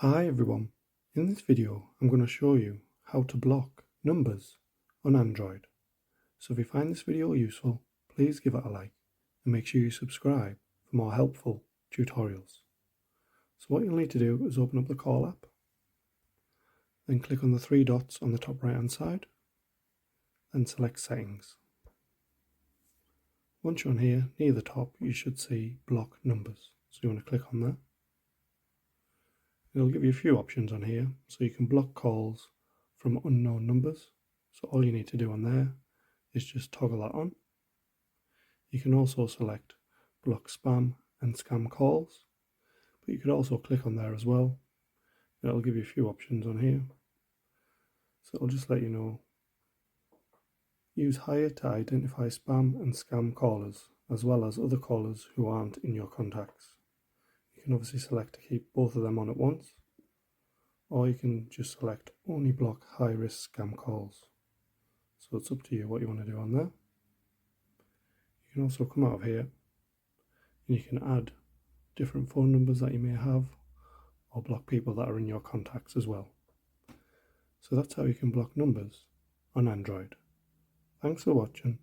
Hi everyone, in this video I'm going to show you how to block numbers on Android. So if you find this video useful, please give it a like and make sure you subscribe for more helpful tutorials. So what you'll need to do is open up the Call app, then click on the three dots on the top right hand side, then select Settings. Once you're on here, near the top you should see Block Numbers, so you want to click on that. It'll give you a few options on here, so you can block calls from unknown numbers. So all you need to do on there is just toggle that on. You can also select block spam and scam calls, but you could also click on there as well. It'll give you a few options on here. So it'll just let you know. Use higher to identify spam and scam callers, as well as other callers who aren't in your contacts. You can obviously select to keep both of them on at once, or you can just select only block high risk scam calls. So it's up to you what you want to do on there. You can also come out of here and you can add different phone numbers that you may have, or block people that are in your contacts as well. So that's how you can block numbers on Android. Thanks for watching.